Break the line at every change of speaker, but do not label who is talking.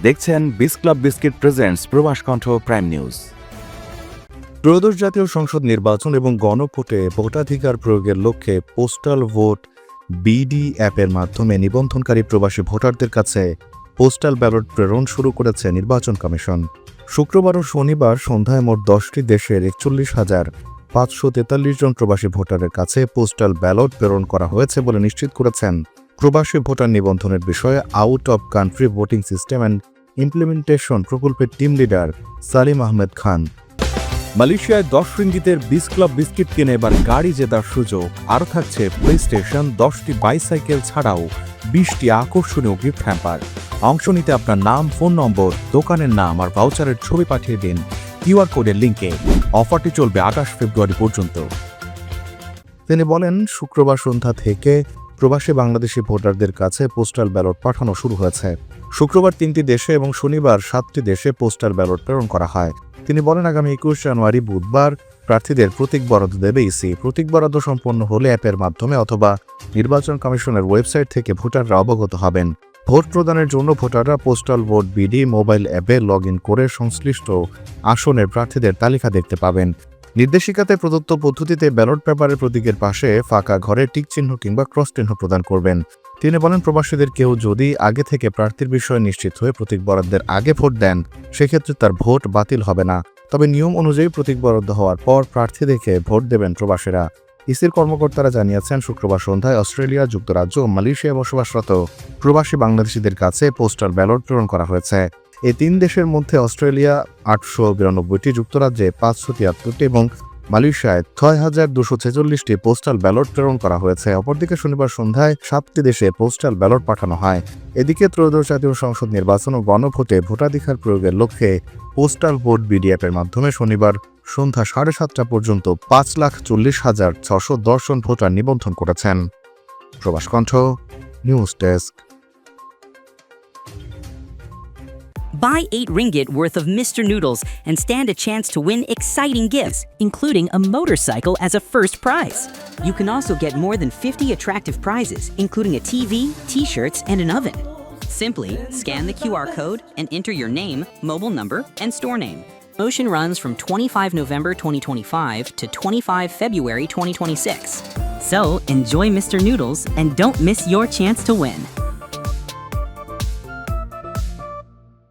দেখছেন বিস club biscuit presents প্রবাস কণ্ঠ প্রাইম নিউজ।
ত্রয়োদশ জাতীয় সংসদ নির্বাচন এবং গণভোটে ভোটাধিকার প্রয়োগের লক্ষ্যে পোস্টাল ভোট বিডি অ্যাপের মাধ্যমে নিবন্ধনকারী প্রবাসী ভোটারদের কাছে পোস্টাল ব্যালট প্রেরণ শুরু করেছে নির্বাচন কমিশন। শুক্রবার ও শনিবার সন্ধ্যায় মোট 10টি দেশের 41,543 জন প্রবাসী ভোটারের কাছে পোস্টাল ব্যালট প্রেরণ করা হয়েছে বলে নিশ্চিত করেছেন প্রবাসী ভোটার নিবন্ধনের বিষয়ে out of country voting system and implementation প্রকল্পের টিম লিডার সালিম আহমেদ খান।
মালয়েশিয়ায় 10 রিঙ্গিতের বিস ক্লাব বিস্কিট কিনে এবার গাড়ি জেতার সুযোগ। আরও থাকছে প্লে স্টেশন, 10টি বাইসাইকেল ছাড়াও 20টি আকর্ষণীয় গিফট হ্যাম্পার। অংশ নিতে আপনার নাম, ফোন নম্বর, দোকানের নাম আর ভাউচারের ছবি পাঠিয়ে দিন কিউআর কোডের লিঙ্কে। অফারটি চলবে 28 ফেব্রুয়ারি পর্যন্ত।
তিনি বলেন, শুক্রবার সন্ধ্যা থেকে প্রবাসী বাংলাদেশি ভোটারদের কাছে পোস্টাল ব্যালট পাঠানো শুরু হয়েছে। শুক্রবার 3টি দেশে এবং শনিবার 7টি দেশে পোস্টাল ব্যালট প্রেরণ করা হয়। তিনি বলেন, আগামী 21 জানুয়ারি বুধবার প্রার্থীদের প্রতীক বরাদ্দ দেবে ইসি। প্রতীক বরাদ্দ সম্পন্ন হলে অ্যাপের মাধ্যমে অথবা নির্বাচন কমিশনের ওয়েবসাইট থেকে ভোটাররা অবগত হবেন। ভোট প্রদানের জন্য ভোটাররা পোস্টাল ভোট বিডি মোবাইল অ্যাপে লগ ইন করে সংশ্লিষ্ট আসনের প্রার্থীদের তালিকা দেখতে পাবেন। নির্দেশিকাতে প্রদত্ত পদ্ধতিতে ব্যালট পেপারের প্রতীকের পাশে ফাঁকা ঘরে টিক চিহ্ন কিংবা ক্রস চিহ্ন প্রদান করবেন। তিনি বলেন, প্রবাসীদের কেউ যদি আগে থেকে প্রার্থীর বিষয়ে নিশ্চিত হয়ে প্রতীক বরাদ্দের আগে ভোট দেন, সেক্ষেত্রে তার ভোট বাতিল হবে না। তবে নিয়ম অনুযায়ী প্রতীক বরাদ্দ হওয়ার পর প্রার্থী দেখে ভোট দেবেন প্রবাসীরা। ইসির কর্মকর্তারা জানিয়েছেন, শুক্রবার সন্ধ্যায় অস্ট্রেলিয়া, যুক্তরাজ্য ও মালয়েশিয়ায় বসবাসরত প্রবাসী বাংলাদেশিদের কাছে পোস্টাল ব্যালট প্রেরণ করা হয়েছে। এই 3 দেশের মধ্যে অস্ট্রেলিয়া 892টি, যুক্তরাজ্যে 573টি এবং মালয়েশিয়ায় 6,246টি পোস্টাল ব্যালট প্রেরণ করা হয়েছে। অপরদিকে শনিবার সন্ধ্যায় 7টি দেশে পোস্টাল ব্যালট পাঠানো হয়। এদিকে ত্রয়োদশ জাতীয় সংসদ নির্বাচন ও গণভোটে ভোটাধিকার প্রয়োগের লক্ষ্যে পোস্টাল ভোট বিডি অ্যাপের মাধ্যমে শনিবার সন্ধ্যা 7:30 পর্যন্ত 5,40,610 জন ভোটার নিবন্ধন করেছেন। প্রবাস কণ্ঠ news desk.
Buy 8 ringgit worth of Mr. Noodles and stand a chance to win exciting gifts, including a motorcycle as a first prize. You can also get more than 50 attractive prizes, including a TV, t-shirts, and an oven. Simply scan the QR code and enter your name, mobile number, and store name. Promotion runs from 25 November 2025 to 25 February 2026. So enjoy Mr. Noodles and don't miss your chance to win.